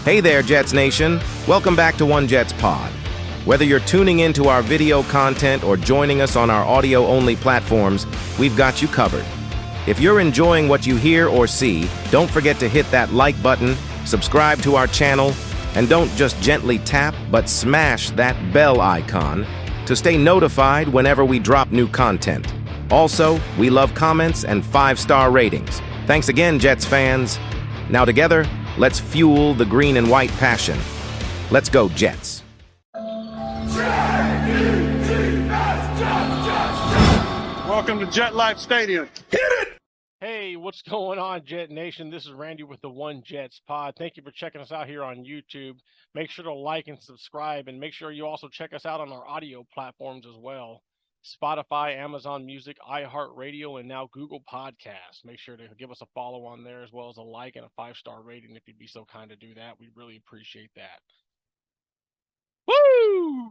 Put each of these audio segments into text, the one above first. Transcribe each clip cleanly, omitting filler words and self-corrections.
Hey there, Jets Nation. Welcome back to One Jets Pod. Whether you're tuning into our video content or joining us on our audio-only platforms, we've got you covered. If you're enjoying what you hear or see, don't forget to hit that like button, subscribe to our channel, and don't just gently tap, but smash that bell icon to stay notified whenever we drop new content. Also, we love comments and 5-star ratings. Thanks again, Jets fans. Now together, let's fuel the green and white passion. Let's go, Jets. Welcome to Jet Life Stadium. Hit it! Hey, what's going on, Jet Nation? This is Randy with the One Jets Pod. Thank you for checking us out here on YouTube. Make sure to like and subscribe, and make sure you also check us out on our audio platforms as well. Spotify, Amazon Music, iHeartRadio, and now Google Podcasts. Make sure to give us a follow on there, as well as a like and a 5-star rating if you'd be so kind to do that. We really appreciate that. Woo!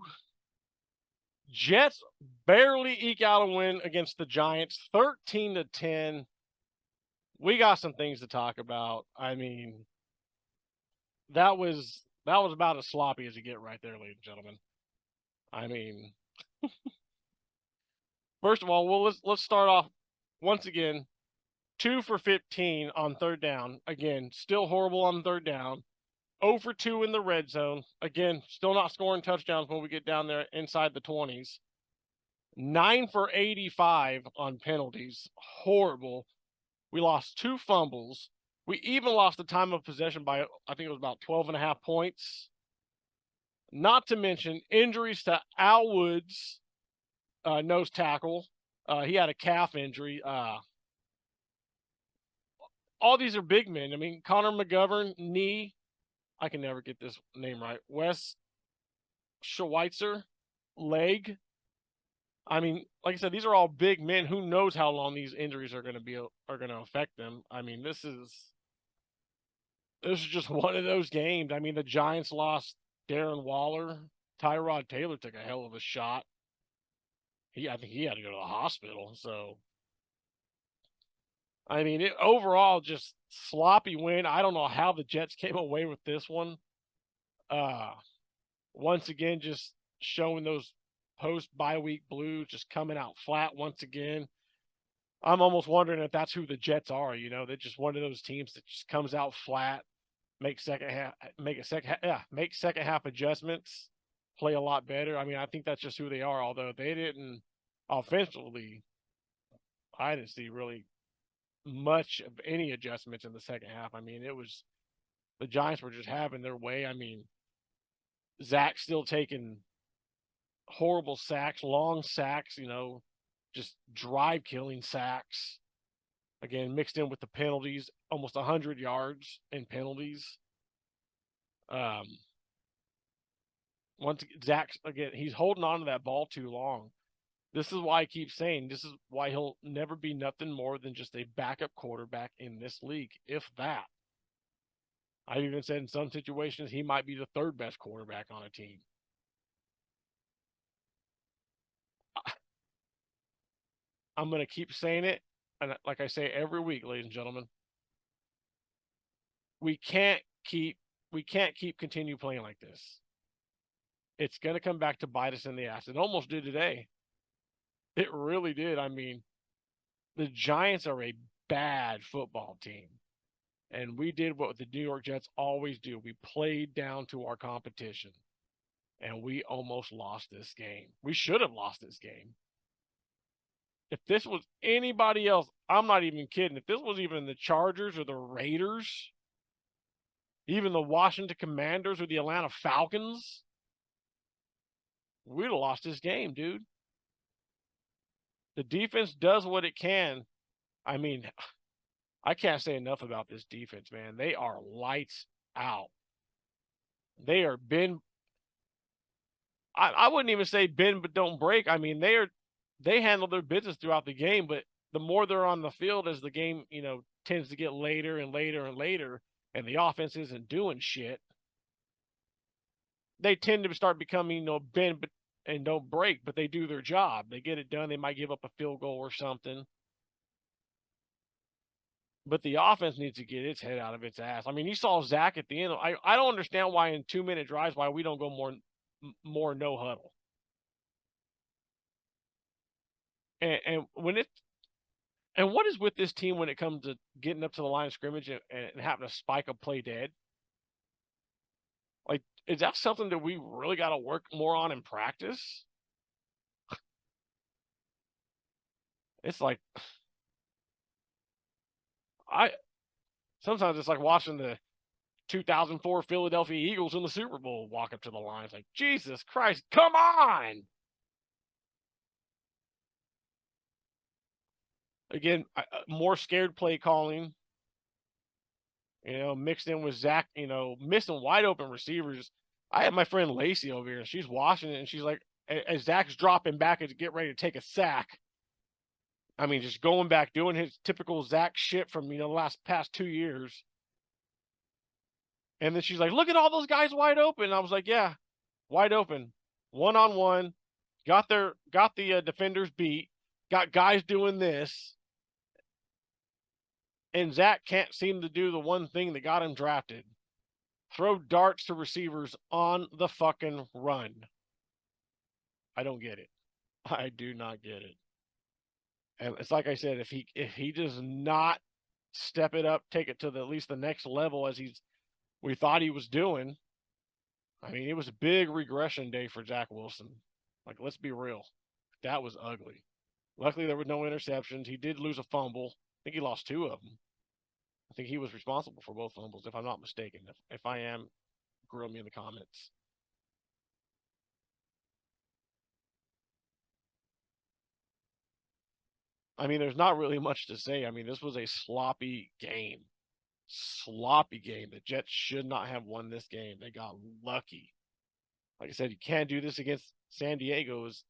Jets barely eke out a win against the Giants, 13-10. We got some things to talk about. I mean, that was about as sloppy as you get right there, ladies and gentlemen. I mean, first of all, let's start off once again. 2 for 15 on third down. Again, still horrible on third down. 0 for 2 in the red zone. Again, still not scoring touchdowns when we get down there inside the 20s. 9 for 85 on penalties. Horrible. We lost 2 fumbles. We even lost the time of possession by, I think it was about 12.5 points. Not to mention injuries to Al Woods, nose tackle. He had a calf injury. All these are big men. I mean, Connor McGovern, knee. I can never get this name right. Wes Schweitzer, leg. I mean, like I said, these are all big men. Who knows how long these injuries are going to affect them? I mean, this is just one of those games. I mean, the Giants lost Darren Waller. Tyrod Taylor took a hell of a shot. I think he had to go to the hospital. So, I mean, overall, just sloppy win. I don't know how the Jets came away with this one. Once again, just showing those post-bye week blues, just coming out flat once again. I'm almost wondering if that's who the Jets are. You know, they're just one of those teams that just comes out flat, make second half adjustments, play a lot better. I mean, I think that's just who they are. Although they didn't offensively, I didn't see really much of any adjustments in the second half. I mean, it was the Giants were just having their way. I mean, Zach still taking horrible sacks, long sacks, you know, just drive killing sacks. Again, mixed in with the penalties, almost 100 yards in penalties. Once Zach, again, he's holding on to that ball too long. This is why I keep saying this is why he'll never be nothing more than just a backup quarterback in this league, if that. I've even said in some situations he might be the third best quarterback on a team. I'm going to keep saying it, and like I say every week, ladies and gentlemen, we can't continue playing like this. It's going to come back to bite us in the ass. It almost did today. It really did. I mean, the Giants are a bad football team, and we did what the New York Jets always do. We played down to our competition, and we almost lost this game. We should have lost this game. If this was anybody else, I'm not even kidding. If this was even the Chargers or the Raiders, even the Washington Commanders or the Atlanta Falcons, we'd have lost this game, dude. The defense does what it can. I mean, I can't say enough about this defense, man. They are lights out. They are I wouldn't even say bend but don't break. I mean, they handle their business throughout the game, but the more they're on the field as the game, you know, tends to get later and later and later, and the offense isn't doing shit, they tend to start becoming, you know, bend but and don't break, but they do their job. They get it done. They might give up a field goal or something. But the offense needs to get its head out of its ass. I mean, you saw Zach at the end. I don't understand why in 2-minute drives why we don't go more no huddle. And what is with this team when it comes to getting up to the line of scrimmage and having to spike a play dead? Like, is that something that we really got to work more on in practice? It's like sometimes it's like watching the 2004 Philadelphia Eagles in the Super Bowl walk up to the line. It's like, Jesus Christ, come on! Again, more scared play calling. Mixed in with Zach, missing wide open receivers. I had my friend Lacey over here, and she's watching it, and she's like, as Zach's dropping back to get ready to take a sack, I mean, just going back, doing his typical Zach shit from, the past 2 years. And then she's like, look at all those guys wide open. And I was like, yeah, wide open, one-on-one, got the defenders beat, got guys doing this. And Zach can't seem to do the one thing that got him drafted. Throw darts to receivers on the fucking run. I don't get it. I do not get it. And it's like I said, if he does not step it up, take it to at least the next level as we thought he was doing. I mean, it was a big regression day for Zach Wilson. Like, let's be real. That was ugly. Luckily, there were no interceptions. He did lose a fumble. I think he lost 2 of them. I think he was responsible for both fumbles, if I'm not mistaken. If I am, grill me in the comments. I mean, there's not really much to say. I mean, this was a sloppy game. Sloppy game. The Jets should not have won this game. They got lucky. Like I said, you can't do this against San Diego as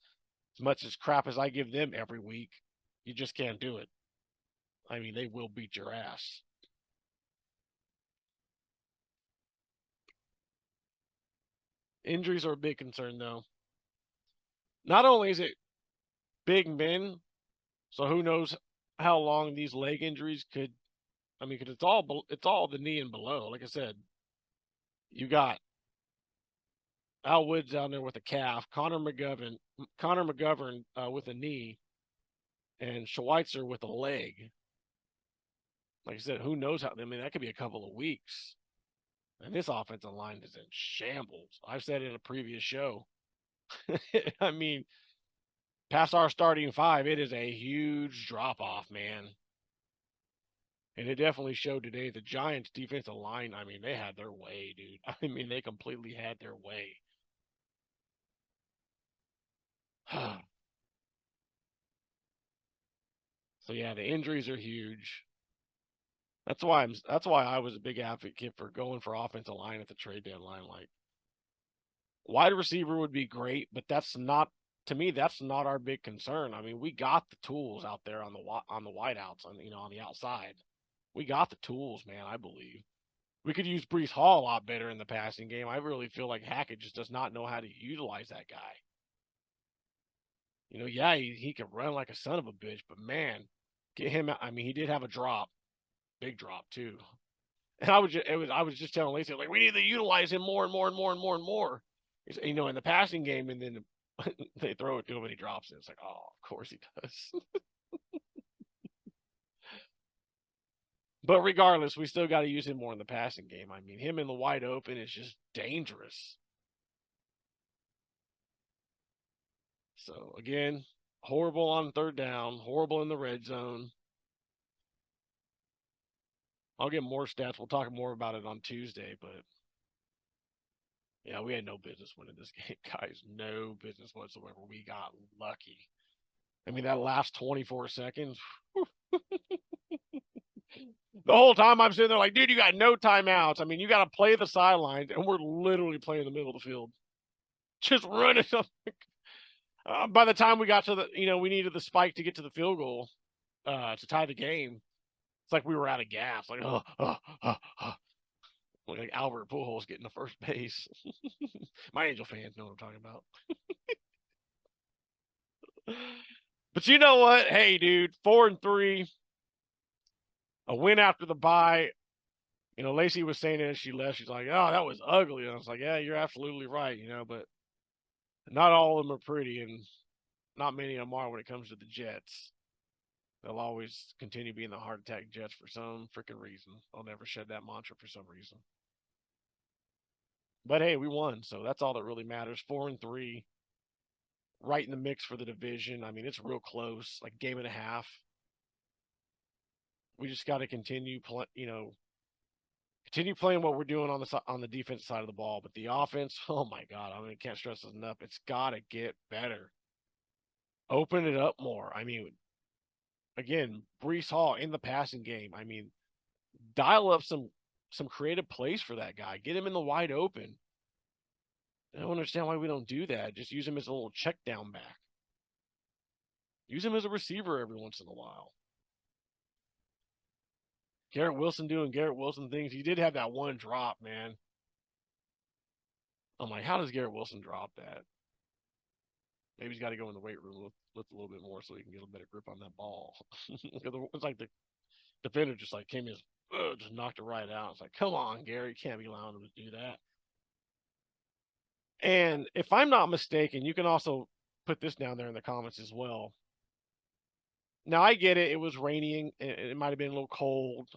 much as crap as I give them every week. You just can't do it. I mean, they will beat your ass. Injuries are a big concern, though. Not only is it big men, so who knows how long these leg injuries could. I mean, because it's all the knee and below. Like I said, you got Al Woods down there with a calf, Connor McGovern with a knee, and Schweitzer with a leg. Like I said, who knows how? I mean, that could be a couple of weeks. And this offensive line is in shambles. I've said it in a previous show. I mean, past our starting 5, it is a huge drop off, man. And it definitely showed today. The Giants' defensive line, I mean, they had their way, dude. I mean, they completely had their way. So yeah, the injuries are huge. That's why I was a big advocate for going for offensive line at the trade deadline. Like, wide receiver would be great, but that's not, to me, that's not our big concern. I mean, we got the tools out there on the wideouts, on the outside. We got the tools, man. I believe we could use Breece Hall a lot better in the passing game. I really feel like Hackett just does not know how to utilize that guy. Yeah, he can run like a son of a bitch, but man, get him out. I mean, he did have a drop, big drop too. And I was just telling Lacey, like, we need to utilize him more and more and more and more and more. In the passing game, and then they throw it to him and he drops it. It's like, oh, of course he does. But regardless, we still got to use him more in the passing game. I mean, him in the wide open is just dangerous. So again, horrible on 3rd down, horrible in the red zone. I'll get more stats. We'll talk more about it on Tuesday, but yeah, we had no business winning this game, guys. No business whatsoever. We got lucky. I mean, that last 24 seconds. The whole time I'm sitting there like, dude, you got no timeouts. I mean, you got to play the sidelines, and we're literally playing in the middle of the field. Just running. By the time we got to we needed the spike to get to the field goal to tie the game. It's like we were out of gas. Like, like Albert Pujols getting to first base. My Angel fans know what I'm talking about. But you know what? Hey, dude, 4-3. a win after the bye. You know, Lacey was saying it as she left. She's like, "Oh, that was ugly." And I was like, "Yeah, you're absolutely right." You know, but not all of them are pretty, and not many of them are when it comes to the Jets. They'll always continue being the heart attack Jets for some freaking reason. I'll never shed that mantra for some reason. But hey, we won, so that's all that really matters. 4-3, right in the mix for the division. I mean, it's real close, like game and a half. We just got to continue, continue playing what we're doing on the defense side of the ball. But the offense, oh my god, I mean, can't stress this enough. It's got to get better. Open it up more. I mean, again, Brees Hall in the passing game. I mean, dial up some creative plays for that guy. Get him in the wide open. I don't understand why we don't do that. Just use him as a little check down back. Use him as a receiver every once in a while. Garrett Wilson doing Garrett Wilson things. He did have that one drop, man. I'm like, how does Garrett Wilson drop that? Maybe he's got to go in the weight room, lift a little bit more so he can get a better grip on that ball. It's like the defender just like came in, just knocked it right out. It's like, come on, Gary, you can't be allowing him to do that. And if I'm not mistaken, you can also put this down there in the comments as well. Now I get it; it was raining. It might have been a little cold.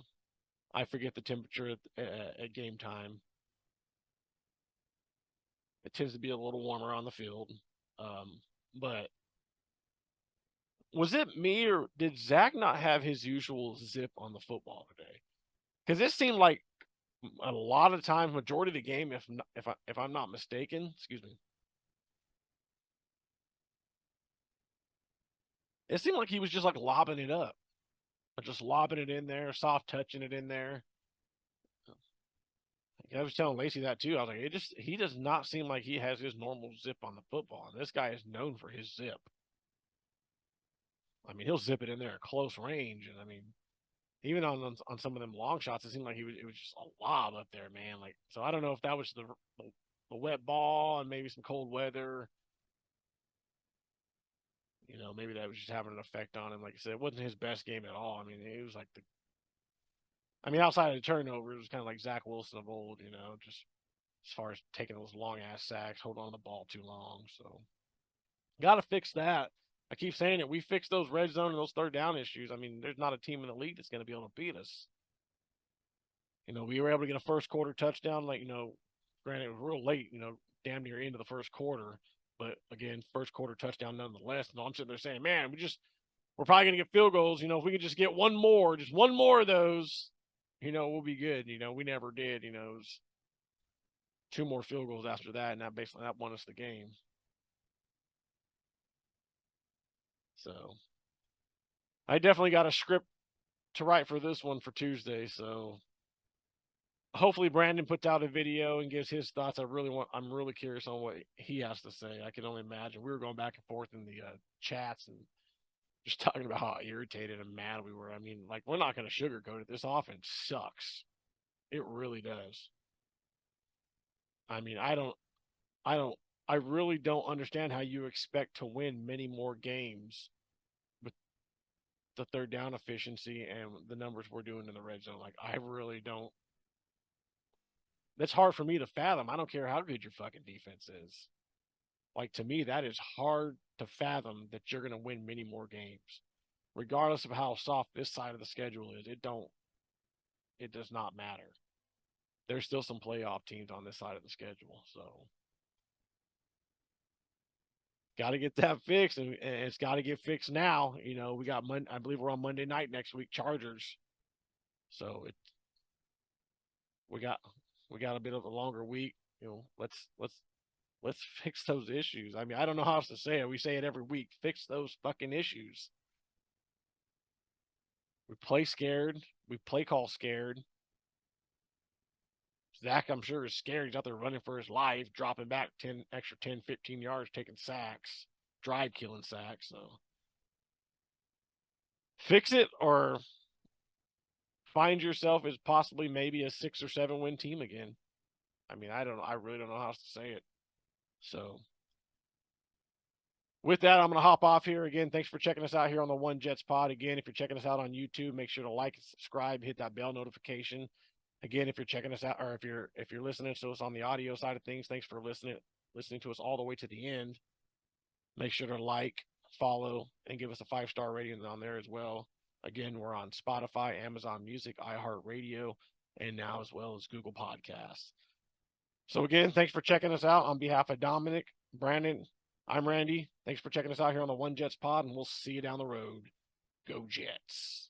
I forget the temperature at game time. It tends to be a little warmer on the field. But was it me or did Zach not have his usual zip on the football today? Because it seemed like a lot of times, majority of the game, if I'm not mistaken, excuse me, it seemed like he was just like lobbing it up, just lobbing it in there, soft touching it in there. I was telling Lacey that too. I was like, he does not seem like he has his normal zip on the football. And this guy is known for his zip. I mean, he'll zip it in there at close range, and I mean, even on some of them long shots, it seemed like it was just a lob up there, man. Like, so I don't know if that was the wet ball and maybe some cold weather. You know, maybe that was just having an effect on him. Like I said, it wasn't his best game at all. I mean, it was like outside of the turnover, it was kind of like Zach Wilson of old. You know, just as far as taking those long ass sacks, holding on the ball too long. So, got to fix that. I keep saying it. We fix those red zone and those third down issues. I mean, there's not a team in the league that's going to be able to beat us. You know, we were able to get a first quarter touchdown. Like, you know, granted, it was real late. You know, damn near into the first quarter. But again, first quarter touchdown nonetheless. And I'm sitting there saying, man, we're probably going to get field goals. You know, if we could just get just one more of those, you know, we'll be good. You know, we never did. You know, it was 2 more field goals after that, and that won us the game. So I definitely got a script to write for this one for Tuesday. So hopefully Brandon puts out a video and gives his thoughts. I'm really curious on what he has to say. I can only imagine. We were going back and forth in the chats and just talking about how irritated and mad we were. I mean, like, we're not going to sugarcoat it. This offense sucks. It really does. I mean, I really don't understand how you expect to win many more games with the third down efficiency and the numbers we're doing in the red zone. Like, I really don't. That's hard for me to fathom. I don't care how good your fucking defense is. Like, to me, that is hard to fathom that you're going to win many more games, regardless of how soft this side of the schedule is. It does not matter. There's still some playoff teams on this side of the schedule, so got to get that fixed, and it's got to get fixed now. You know, we got I believe we're on Monday night next week, Chargers. So we got a bit of a longer week. You know, let's fix those issues. I mean, I don't know how else to say it. We say it every week. Fix those fucking issues. We play scared. We play call scared. Zach, I'm sure, is scared. He's out there running for his life, dropping back 10, 15 yards, taking sacks, drive killing sacks. So fix it or find yourself as possibly maybe a 6 or 7 win team again. I mean, I really don't know how else to say it. So with that, I'm going to hop off here. Again, thanks for checking us out here on the One Jets Pod. Again, if you're checking us out on YouTube, make sure to like and subscribe, hit that bell notification. Again, if you're checking us out, or if you're listening to us on the audio side of things, thanks for listening to us all the way to the end. Make sure to like, follow, and give us a 5-star rating on there as well. Again, we're on Spotify, Amazon Music, iHeartRadio, and now as well as Google Podcasts. So again, thanks for checking us out. On behalf of Dominic, Brandon, I'm Randy. Thanks for checking us out here on the One Jets Pod, and we'll see you down the road. Go Jets.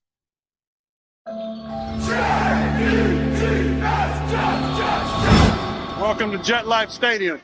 Welcome to Jet Life Stadium.